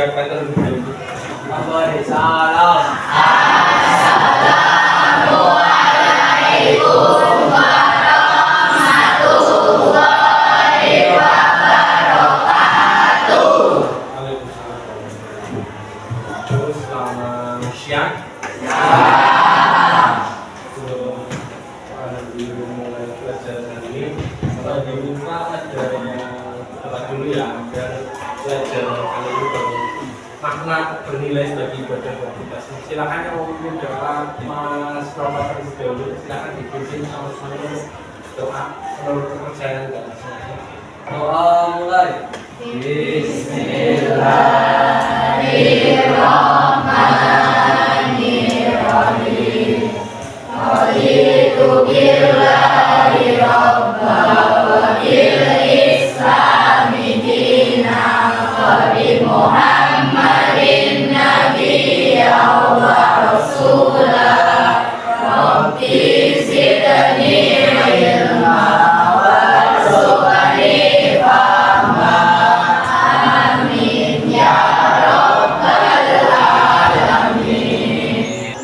siapa terlebih dahulu? Waalaikumsalam. Assalamualaikum warahmatullahi wabarakatuh. Waalaikumsalam. Terus selamat siang. Mulai pelajaran ini kalau diminta ada yang telah dulu ya agar pelajaran kali ini makna bernilai sebagai ibadah buat kita. Silakan yang mau memimpin doa Mas Romat terlebih dahulu, silakan dipimpin sama semuanya doa menurut kepercayaan dan semuanya. Doa mulai. Bismillahirrahmanirrahim. Raditu billahi rabba wa bil islami dina wa bi Muhammadin nabiyya wa rasulah. Rabbi zidni ilma warzuqni fahma. Amin ya rabbal alamin.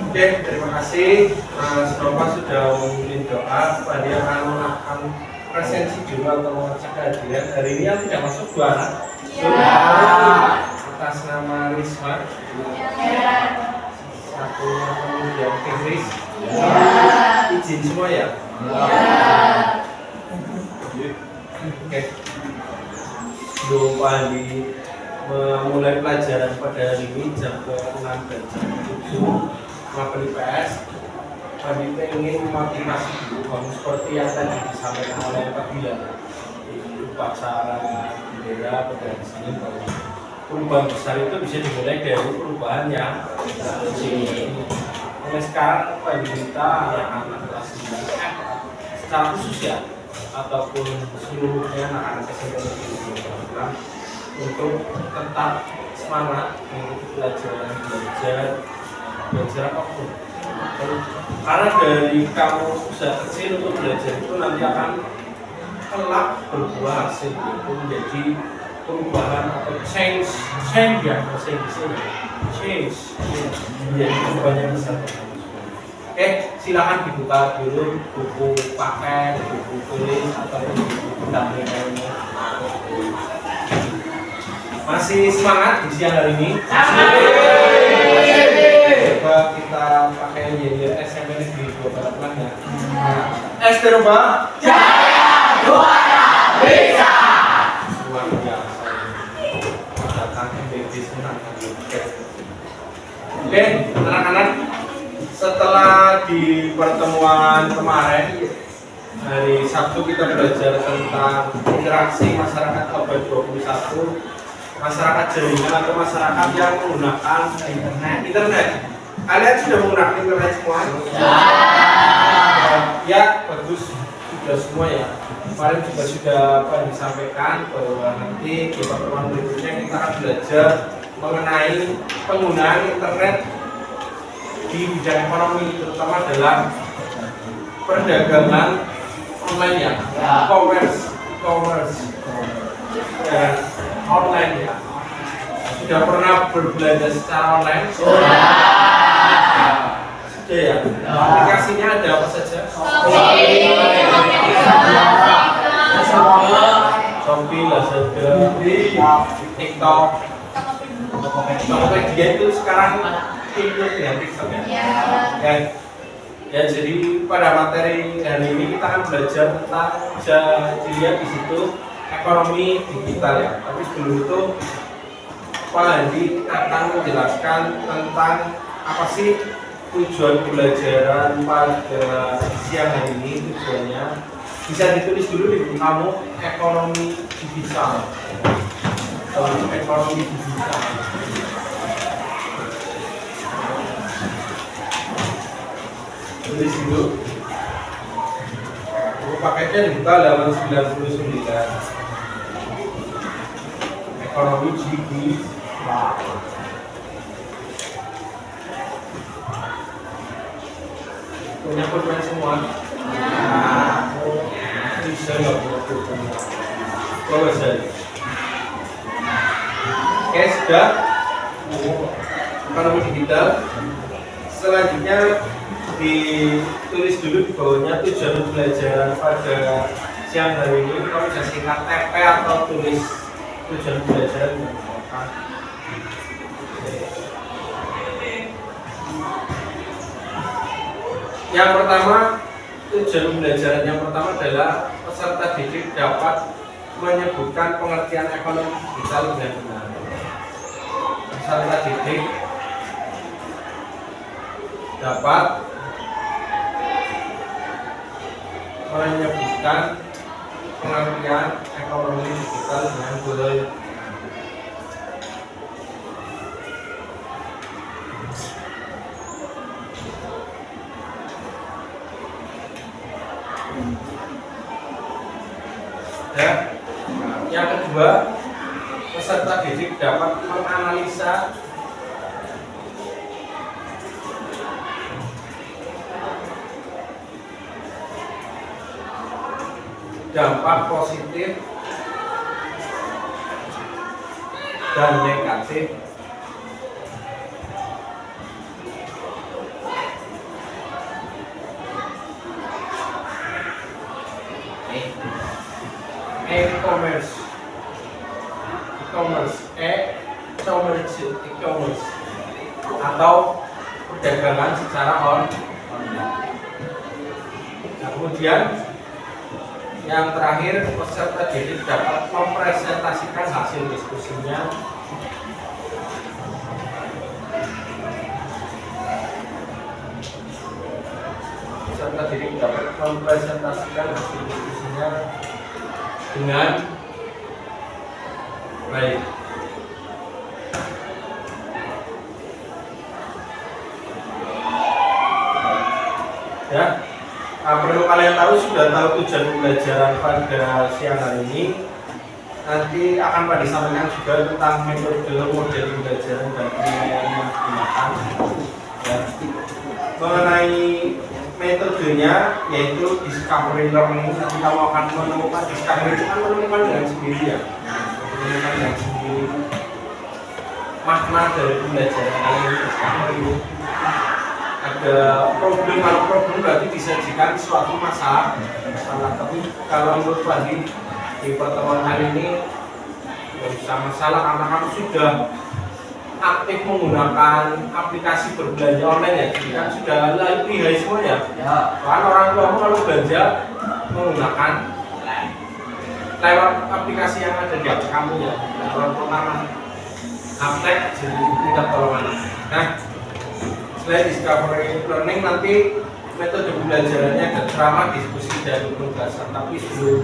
Oke, terima kasih Mas Nova sudah memimpin doa. Pak dia akan melakukan presensi dulu atau mengecek kehadiran. Hari ini yang tidak masuk dua anak. Atas nama Risma. Satunya kemudian Fikris. Izin semua ya. Oke. Sebelum Pak Andi memulai pelajaran pada hari ini jam ke-6 dan jam ke-7 melakukan IPS, kami ingin memotivasi dulu kamu seperti yang tadi disampaikan oleh Pak Bila di upacara bendera pada di sini bahwa perubahan besar itu bisa dimulai dari perubahan yang kecil. Mulai sekarang Pak Dinta yang anak kelas 9 secara khusus ya ataupun seluruhnya anak-anak SMP untuk tetap semangat mengikuti belajar apapun. Karena dari kamu usaha kecil untuk belajar itu nanti akan kelak berbuah hasil itu menjadi perubahan atau change ya bahasa Inggrisnya change menjadi perubahan yang besar. Silakan dibuka dulu buku paket, buku tulis ataupun buku tambahannya. Masih semangat di siang hari ini? Coba kita pakai SMS di dua pelan ya. S terubah. Jaya juara bisa. Luar biasa. Datang MBB senang. Oke, anak-anak. Setelah di pertemuan kemarin hari Sabtu kita belajar tentang interaksi masyarakat abad 21, masyarakat jaringan atau masyarakat yang menggunakan internet. Kalian sudah menggunakan internet semua? Ya, bagus, sudah semua ya. Kemarin juga sudah disampaikan bahwa nanti di pertemuan berikutnya kita akan belajar mengenai penggunaan internet di bidang ekonomi, terutama dalam perdagangan online ya, commerce dan online ya. Sudah pernah berbelanja secara online? Sudah ya. Aplikasinya ada apa saja? Shopee, Lazada, TikTok, Tokopedia itu sekarang ikut ya TikTok ya. Ya, jadi pada materi hari ini kita akan belajar tentang bisa dilihat di situ ekonomi digital ya. Tapi sebelum itu Pak Handi akan menjelaskan tentang apa sih tujuan pembelajaran pada siang hari ini. Tujuannya bisa ditulis dulu di buku kamu, ekonomi digital. Ekonomi digital. Tulis dulu. Buku paketnya dibuka halaman 99. Ekonomi digital. Punya pulpen semua? Bisa nggak punya pulpen? Bagus sekali. Oke, sudah. Kalau digital, selanjutnya ditulis dulu di bawahnya tujuan pembelajaran pada siang hari ini. Kamu bisa singkat TP atau tulis tujuan pembelajaran yang dibawakan. Yang pertama, tujuan pembelajaran yang pertama adalah peserta didik dapat menyebutkan pengertian ekonomi digital dengan benar. Peserta didik dapat menyebutkan pengertian ekonomi digital dengan benar. Ya. Yang kedua, peserta didik dapat menganalisa dampak positif dan negatif e-commerce atau perdagangan secara online. Nah, kemudian yang terakhir, peserta didik dapat mempresentasikan hasil diskusinya dengan baik. Ya, perlu kalian tahu, sudah tahu tujuan pembelajaran pada siang hari ini. Nanti akan pada disampaikan juga tentang metode model pembelajaran dan penilaian yang digunakan. Ya. Mengenai metodenya, yaitu discovery learning. Nanti kamu akan menemukan discovery itu kan menemukan dengan sendiri ya, menemukan dengan sendiri makna dari pembelajaran kali ini. Discovery ada problem, kalau problem berarti disajikan suatu masalah. Tapi kalau menurut Fandi di pertemuan hari ini tidak usah masalah karena kamu sudah aktif menggunakan aplikasi berbelanja online ya, jadi kan sudah lihai semuanya. Kan orang tuamu kalau belanja menggunakan lewat aplikasi yang ada di HP kamu ya, orang pertama aptek jadi tidak tolongan. Nah, selain discovery learning, nanti metode pembelajarannya ada drama, diskusi, dan penugasan. Tapi sebelum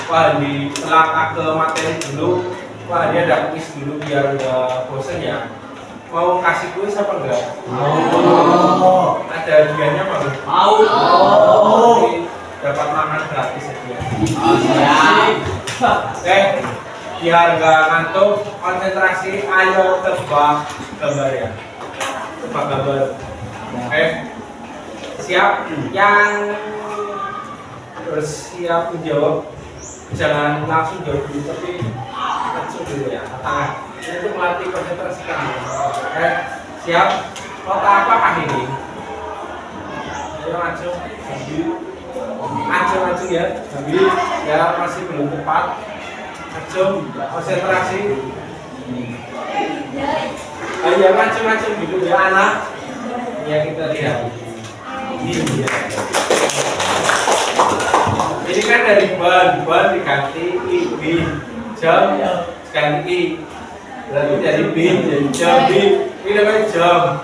Pak Hadi melangkah ke materi dulu, Pak Hadi ada kuis dulu biar nggak bosan ya. Mau kasih kuis apa enggak? Mau. Ada hadiahnya apa enggak? Mau. Dapat makan gratis ya. Siap. Biar nggak ngantuk, konsentrasi, ayo tebak gambar ya. Tebak gambar. Siap? Yang bersiap menjawab jangan langsung jawab dulu, tapi langsung dulu ya, tangan. Ini untuk melatih konsentrasi kamu. Siap? Kota apakah ini? Ayo maju, maju ya, ambil ya, masih belum tepat. Maju, konsentrasi. Ayo maju dulu ya anak. Ya kita lihat. Ini kan dari ban diganti i, jam ganti i, berarti dari bin jadi jam, ini namanya jam,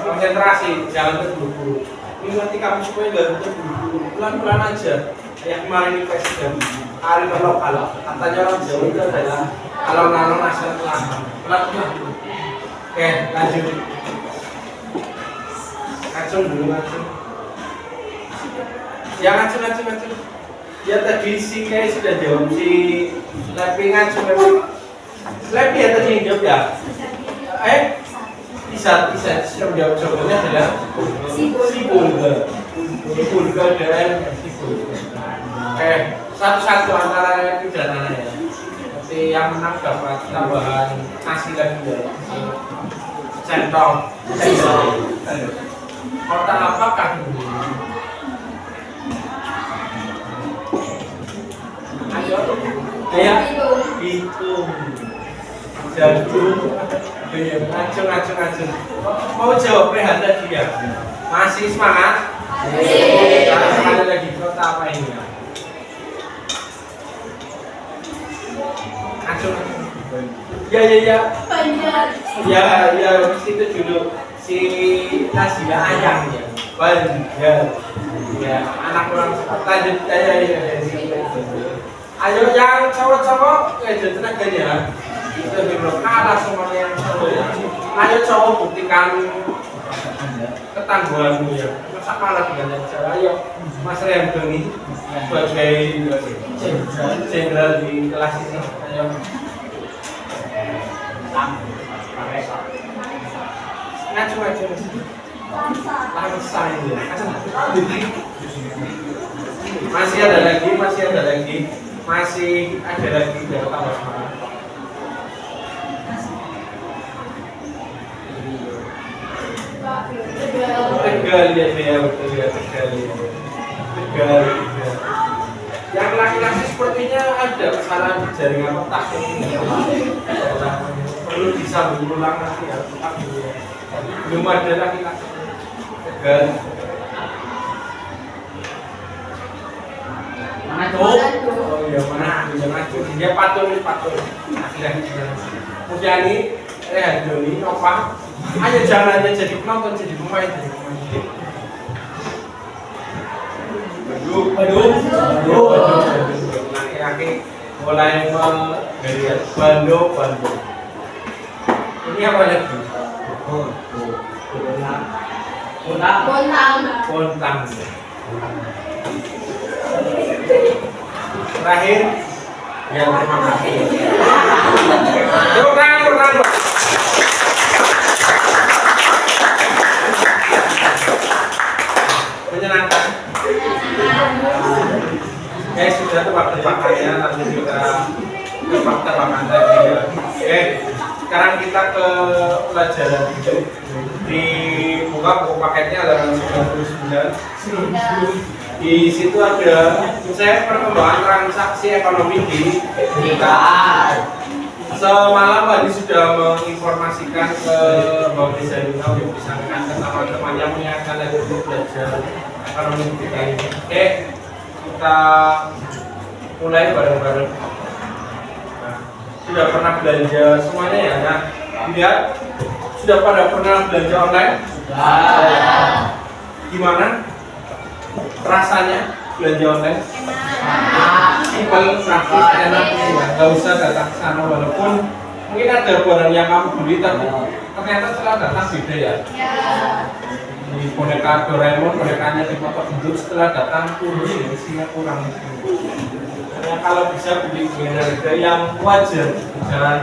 konsentrasi, jangan terburu-buru. Ini nanti kamu supaya nggak terburu-buru, pelan-pelan aja. Kayak kemarin di presiden Arif lokal, katanya orang Jawa itu adalah alon-alon asal pelan-pelan. Oke, lanjut. Ngacung dulu, ngacung. Ya ngacung. Ya tadi si kayak sudah jawab, si Lepi ngacung. Lepi ya tadi yang jawab ya? Bisa sudah menjawab jawabannya adalah si Bulga dan si Bulga. Oke, satu-satu antara pidana ya. Nanti yang menang dapat tambahan nasi lagi ya. Centong. Kotak apakah ini? Ayo, kayak itu. Jantung. Ngacung. Mau jawab rehat tadi ya? Masih semangat? Sekali lagi kota apa ini ya? Ngacung. Ya. Ya, itu dulu si Nazila ayang ya. Ya, anak orang lanjut ya. Ayo yang cowok-cowok ya tenaganya. Itu belum kalah semuanya yang cowok ya. Ayo cowok buktikan ketangguhanmu ya. Masa kalah dengan yang cewek? Ayo Mas Remdoni sebagai jenderal di kelas ini. Ayo. Ngacung. Langsung ya. Masih ada lagi. Masih ada lagi biar tambah semangat. Tegal ya, betul ya, tegal. Yang laki-laki sepertinya ada kesalahan di jaringan otak ini. Perlu disambung ulang nanti ya, otak dulu. Belum ada laki-laki. Tegal. Mana tuh? Oh iya, mana? Dia patul. Laki-laki. Kemudian ini Doni, Nova. Ayo jangan hanya jadi penonton, jadi pemain. Aduh. Laki-laki mulai menggeliat bando. Ini apa lagi? Bontang. Terakhir, ya terima kasih. Tepuk tangan. Menyenangkan. Sudah tebak-tebakannya, nanti kita tebak-tebakan lagi ya. Sekarang kita ke pelajaran di buka buku paketnya halaman 99. Di situ ada perkembangan transaksi ekonomi di kita. Semalam tadi sudah menginformasikan ke Bapak Desa Lina untuk disampaikan ke teman-teman yang mengingatkan lagi belajar ekonomi kita ini. Oke, kita mulai bareng-bareng. Nah, sudah pernah belanja semuanya ya? Nah, lihat sudah pada pernah belanja online? Sudah. Gimana rasanya belanja online? Simpel, praktis, enak, nggak usah datang ke sana walaupun mungkin ada barang yang kamu beli tapi ternyata setelah datang beda ya. Di boneka Doraemon, bonekanya dipotong bentuk setelah datang turun isinya kurang. Karena kalau bisa beli dengan harga yang wajar, jangan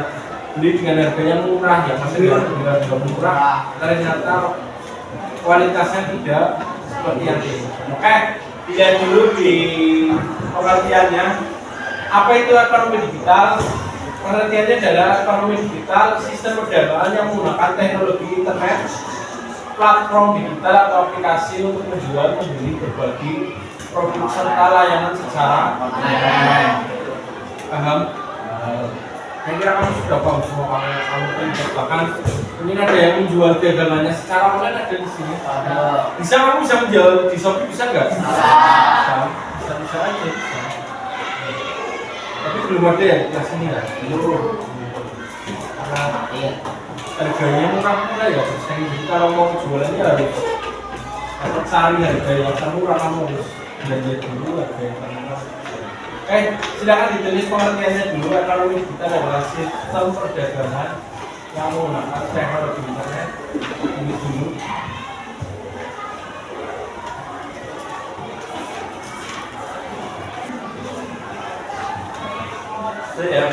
beli dengan harga yang murah ya. Maksudnya dengan harga murah ternyata kualitasnya tidak seperti yang ini. Oke, lihat dulu di pengertiannya. Apa itu ekonomi digital? Pengertiannya adalah ekonomi digital sistem perdagangan yang menggunakan teknologi internet, platform digital atau aplikasi untuk menjual membeli berbagai produk serta layanan secara online. Paham? Saya kira kamu sudah paham semua kamu bahkan mungkin ada yang menjual dagangannya secara online ada di sini. Bisa kamu bisa menjual di Shopee bisa nggak? Bisa aja. Tapi belum ada yang kelas ini ya. Karena harganya murah ya. Jadi kalau mau jualannya harus cari harga yang termurah, kamu harus belanja dulu harga yang termurah. Silakan ditulis pengertiannya dulu. Ekonomi digital adalah sistem perdagangan yang menggunakan teknologi internet. Ini dulu. Ya.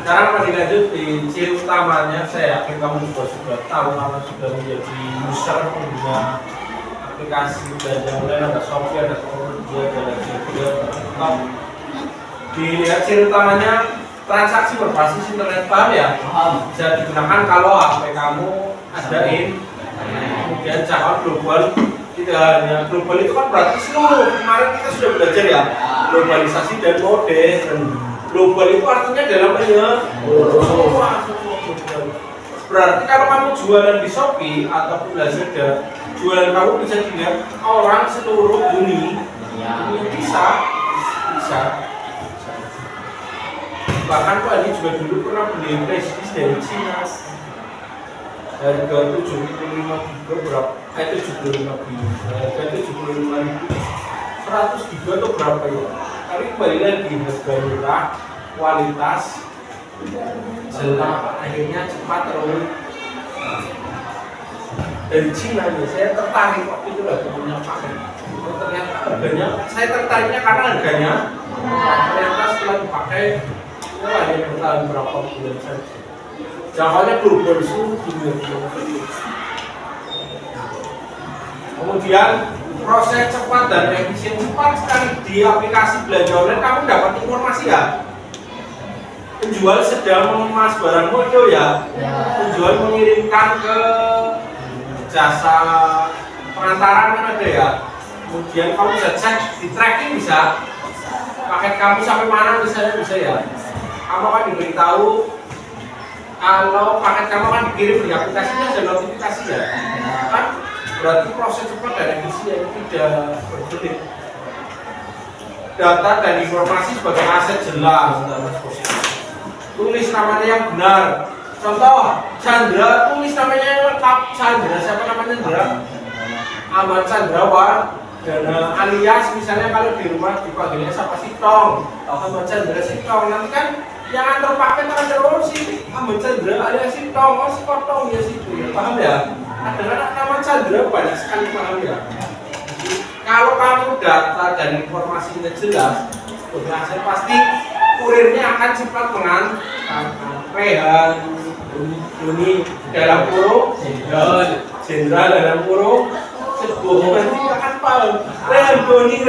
Sekarang mari lanjut di ciri utamanya. Saya yakin kamu juga sudah tahu karena sudah menjadi user pengguna aplikasi belanja online, ada Shopee, ada dia ada lagi dia tetap dilihat ciri utamanya transaksi berbasis internet, paham ya? Paham. Bisa digunakan kalau HP kamu ada kemudian jangkauan global. Tidak hanya global itu kan berarti seluruh, kemarin kita sudah belajar ya globalisasi dan modern. Global itu artinya dalam semua global. Berarti kalau kamu jualan di Shopee ataupun Lazada, jualan kamu bisa dilihat orang seluruh dunia. Ini bisa. Bahkan Pak Adi juga dulu pernah beli flash disk dari Cina. Harga 75 giga berapa? 75 giga. Harga 75 ribu. 100 giga itu berapa ya? Tapi kembali lagi harga murah, kualitas, akhirnya cepat terus. Dari Cina nih, saya tertarik waktu itu lagi punya pakai. Ternyata harganya, saya tertariknya karena harganya. Ternyata setelah dipakai, ya hanya bertahan berapa bulan saja. Jangkauannya global seluruh dunia. Kemudian proses cepat dan efisien, cepat sekali di aplikasi belanja online. Kamu dapat informasi ya. Penjual sedang mengemas barangmu itu ya. Penjual mengirimkan ke jasa pengantaran kan ada ya. Kemudian kamu bisa cek di tracking bisa. Paket kamu sampai mana bisa ya. Kamu akan diberitahu. Kalau paket kamu kan dikirim di aplikasinya ada notifikasi ya, kan berarti proses cepat dan efisien tidak berbelit. Data dan informasi sebagai aset jelas. Tulis namanya yang benar. Contoh, Chandra, tulis namanya yang lengkap. Chandra, siapa namanya Chandra? Ahmad Chandrawan. Dan alias misalnya kalau di rumah dipanggilnya siapa Sitong, Ahmad Chandra Sitong. Nanti kan yang antar paket ada si Ahmad Chandra alias Sitong, si Potong ya situ ya, paham ya? Ada anak nama Chandra banyak sekali, paham ya? Kalau kamu data dan informasinya jelas, saya pasti kurirnya akan cepat mengantar. Rehan, Doni dalam kurung, Jenderal dalam kurung, sebuah nanti akan paham. Rehan Doni,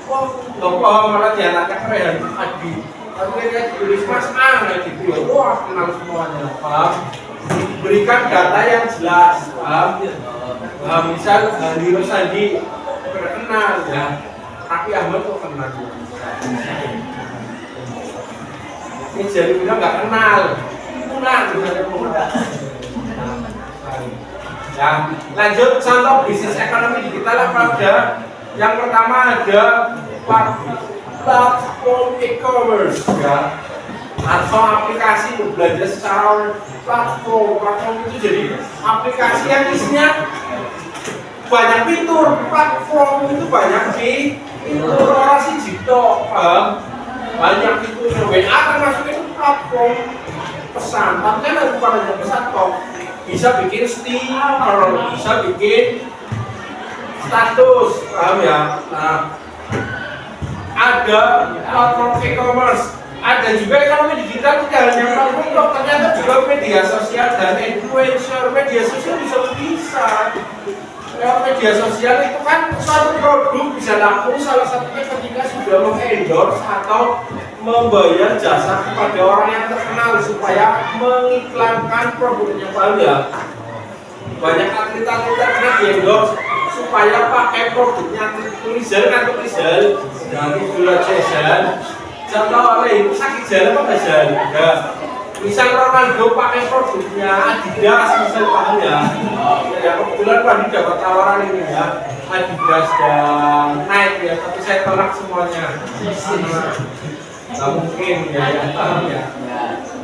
wah nggak paham malah dianaknya Rehan Adi. Tapi dia tulis Mas A gitu ya, wah kenal semuanya, paham? Berikan data yang jelas, paham? Misal Liro Sandi terkenal ya, tapi Ahmad kok kenal? Ini jadi bilang nggak kenal, pulang ya. Lanjut contoh bisnis ekonomi digital apa ada? Yang pertama ada platform e-commerce ya, atau aplikasi berbelanja secara platform itu jadi aplikasi yang isinya banyak fitur. Platform itu banyak fitur, orang sih jito banyak fitur. WA termasuk itu platform pesan, tapi kan bukan hanya pesan kok, bisa bikin stiker, bisa bikin status, paham ya? Nah, ada platform e-commerce, ada juga ekonomi digital. Tidak hanya platform, ternyata juga media sosial dan influencer. Media sosial bisa. Lewat media sosial itu kan suatu produk bisa laku, salah satunya ketika sudah mengendorse atau membayar jasa kepada orang yang terkenal supaya mengiklankan produknya, paham ya? Banyak atlet-atlet terkenal di-endorse supaya pakai produknya tulisan dan gula jajan. Contoh oleh itu sakit jalan apa nggak jalan? Enggak. Misal Ronaldo pakai produknya Adidas, misal, paham ya? Ya kebetulan Pak dapat tawaran ini ya, Adidas dan Nike ya, tapi saya tolak semuanya. Nggak mungkin ya, paham ya?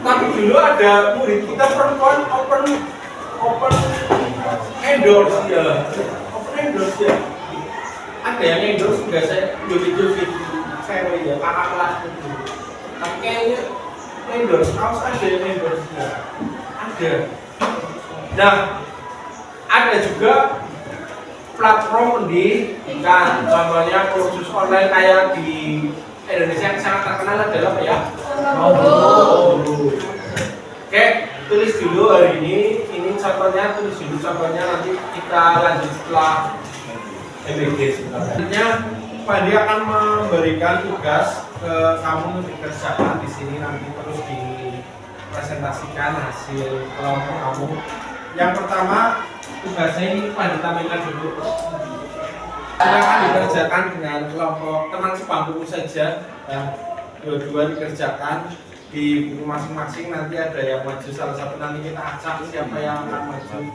Tapi dulu ada murid kita perempuan open endorse ya. Endorse ya, ada yang endorse juga, saya joget-joget cewek ya, kakak kelas itu. Tapi kayaknya endorse, kaos ada yang endorse ya, ada. Nah, ada juga platform pendidikan, contohnya kursus online kayak di Indonesia yang sangat terkenal adalah apa ya? Oke, tulis dulu hari ini contohnya, tulis dulu contohnya, nanti kita lanjut setelah MBG sebenarnya. Pak Andi akan memberikan tugas ke kamu untuk dikerjakan di sini nanti terus dipresentasikan hasil kelompok kamu. Yang pertama tugasnya ini Pak Andi tampilkan dulu. Silakan dikerjakan dengan kelompok teman sebangku saja. Dua-dua dikerjakan di buku masing-masing, nanti ada yang maju salah satu, nanti kita acak siapa yang akan maju.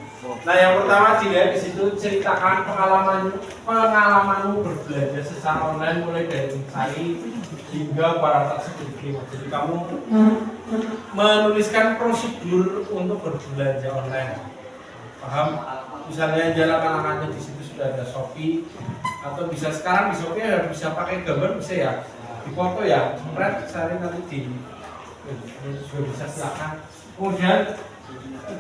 Nah, yang pertama dilihat di situ, ceritakan pengalamanmu berbelanja secara online mulai dari mencari hingga barang tersebut diterima. Jadi kamu menuliskan prosedur untuk berbelanja online. Paham? Misalnya jalan langkahnya di situ sudah ada Shopee, atau bisa sekarang di Shopee ya bisa pakai gambar, bisa ya di foto ya, sempret sehari nanti di sudah bisa, silakan. Kemudian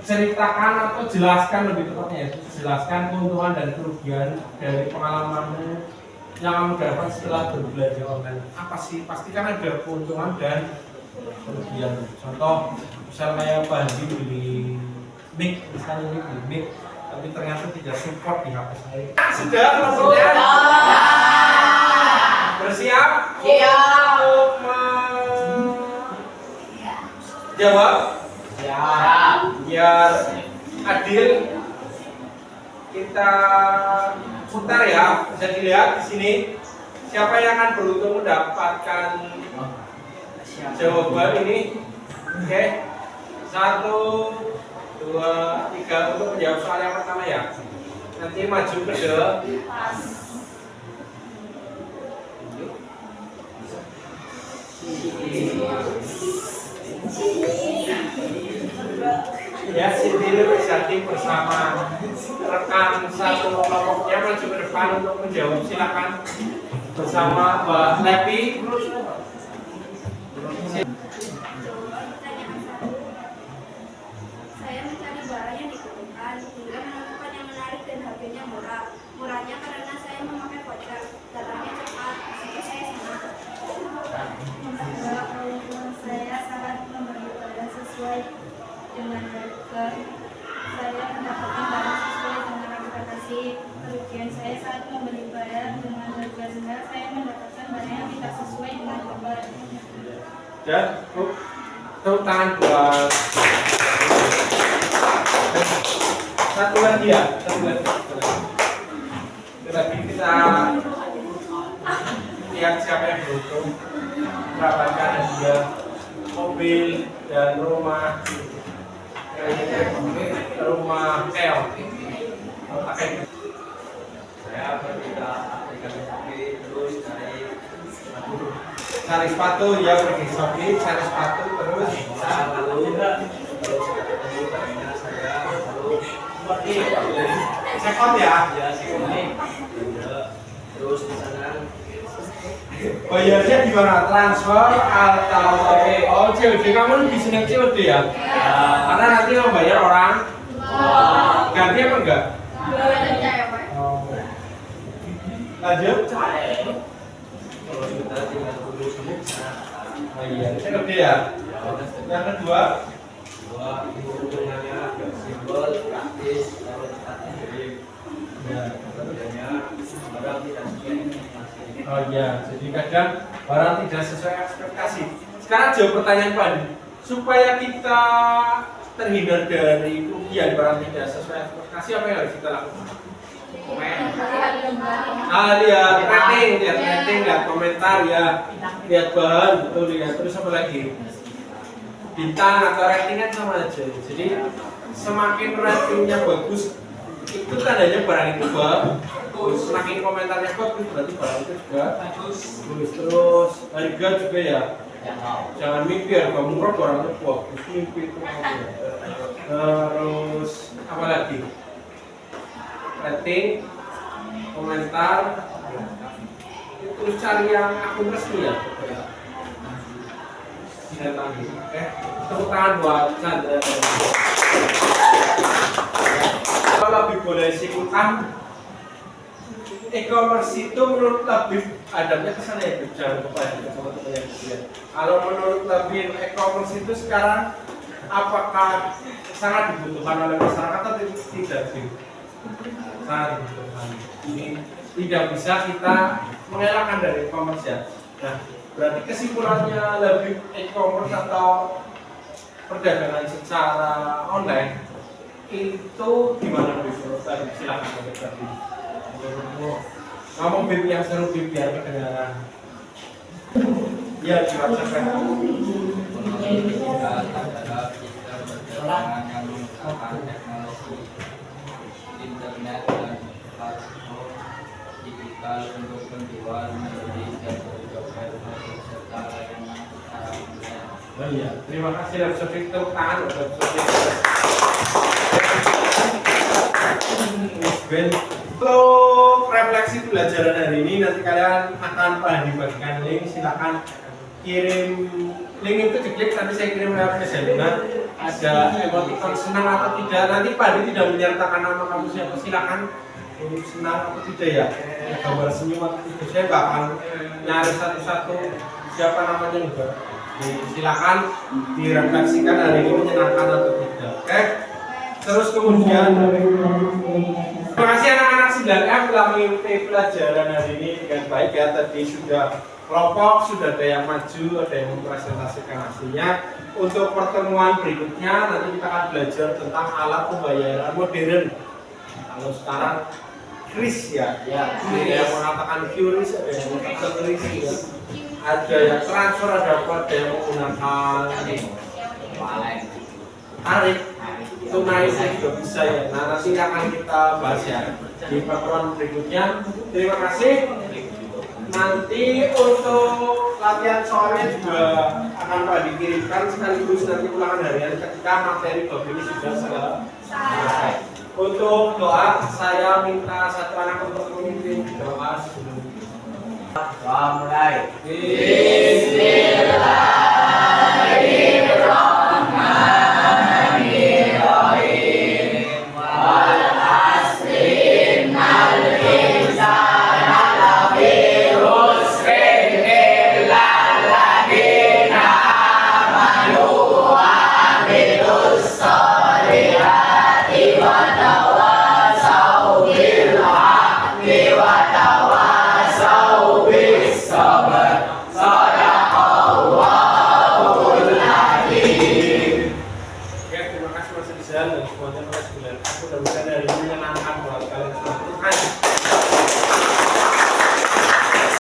ceritakan atau jelaskan, lebih tepatnya jelaskan keuntungan dan kerugian dari pengalamanmu yang kamu dapat setelah berbelanja online. Apa sih? Pastikan ada keuntungan dan kerugian. Contoh, misalnya Bandi beli mic, misalnya ini beli mic, tapi ternyata tidak support di HP saya. Sudah kelompoknya? Bersiap? Untuk jawab? Siap. Biar adil, kita putar ya. Bisa dilihat di sini siapa yang akan beruntung mendapatkan jawaban ini. Oke, 1, 2, 3 untuk menjawab soal yang pertama ya. Nanti maju ke depan. Ya, sendiri berjati bersama rekan satu kelompoknya maju ke depan untuk menjawab. Silakan bersama Mbak Lepi. Saya mencari barang yang dibutuhkan hingga menemukan yang menarik dan harganya murah. Murahnya karena saya memakai voucher, datangnya cepat, disitu saya senang. Saya sangat membeli barang sesuai dengan harga. Saya mendapatkan barang sesuai dengan ekspektasi. Kerugian saya saat membeli barang dengan harga rendah, saya mendapatkan barang yang tidak sesuai dengan gambar. Dan tepuk tangan buat satu lagi ya, satu lagi kita lihat siapa yang beruntung mendapatkan hadiah mobil dan rumah keong. Saya berbeda aplikasi Shopee, terus Cari sepatu ya, pergi Shopee, cari sepatu terus ketemu barangnya saya, lalu cekot ya. ya sini, terus di sana Bayarnya gimana? Transfer atau COD? Kamu lebih senang COD ya? Karena nanti yang bayar orang ganti apa enggak? Lanjut. kalau kita tinggal dulu semua bisa. Oh iya, COD ya. Yang kedua, Keuntungannya simpel, praktis, kalau cepat kirim. Kemudiannya barang tidak sesuai ekspektasi. oh iya, jadi kadang barang tidak sesuai ekspektasi. Sekarang jawab pertanyaan Pak Andi. Supaya kita terhindar dari kerugian barang tidak sesuai ekspektasi, apa yang harus kita lakukan? Komen. Lihat rating, lihat komentar ya, lihat bahan, betul ya. Terus apa lagi? Bintang atau rating kan sama aja. Jadi semakin ratingnya bagus, itu tandanya barang itu bagus. Semakin komentarnya bagus, berarti barang itu juga bagus. Terus harga juga ya. Jangan mimpi harga murah barangnya bagus, mimpi itu. Terus apa lagi? Rating, komentar, terus cari yang akun resmi ya. Saya tanya, tepuk tangan buat Chandra. Kalau lebih boleh simpulkan, e-commerce itu menurut Labib adabnya kesana ya, jangan lupa ya teman-teman yang kecil. Kalau menurut Labib e-commerce itu sekarang apakah sangat dibutuhkan oleh masyarakat atau tidak sih? Sangat dibutuhkan. Ini tidak bisa kita mengelakkan dari e-commerce ya. Nah, berarti kesimpulannya lebih e-commerce atau perdagangan secara online itu gimana Bu? Tadi silakan Bib tadi. Ngomong Bib yang seru Bib biar kedengaran. Ya, di WhatsApp. Menurut kita adalah sistem perdagangan yang menggunakan teknologi internet dan platform digital untuk menjual, membeli, dan berjualan produk serta layanan secara online. Oh iya, terima kasih episode tepuk tangan untuk episode Untuk refleksi pembelajaran hari ini nanti kalian akan dibagikan link, silakan kirim link itu diklik nanti saya kirim lewat ke Zelina. Ada emoticon senang atau tidak, nanti Pak Adi tidak menyertakan nama kamu siapa, silakan kirim senang atau tidak ya, gambar senyum atau tidak, saya nggak akan nyari satu-satu siapa namanya enggak. Silakan direfleksikan hari ini menyenangkan atau tidak. Oke. Terus kemudian terima kasih anak-anak 9M telah mengikuti pelajaran hari ini dengan baik ya. Tadi sudah kelompok, sudah ada yang maju, ada yang mempresentasikan hasilnya. Untuk pertemuan berikutnya nanti kita akan belajar tentang alat pembayaran modern. Kalau sekarang kris ya, ada yang mengatakan QRIS, ada yang mengatakan kris ya. Ada yang transfer, ada yang menggunakan tarik, tunai juga bisa ya. Nah nanti akan kita bahas ya di pertemuan berikutnya. Terima kasih. Nanti untuk latihan soalnya juga akan Pak dikirimkan sekaligus nanti ulangan harian ketika materi bab ini sudah selesai. Untuk doa saya minta satu anak untuk memimpin doa sebelum Mulai. Bismillah.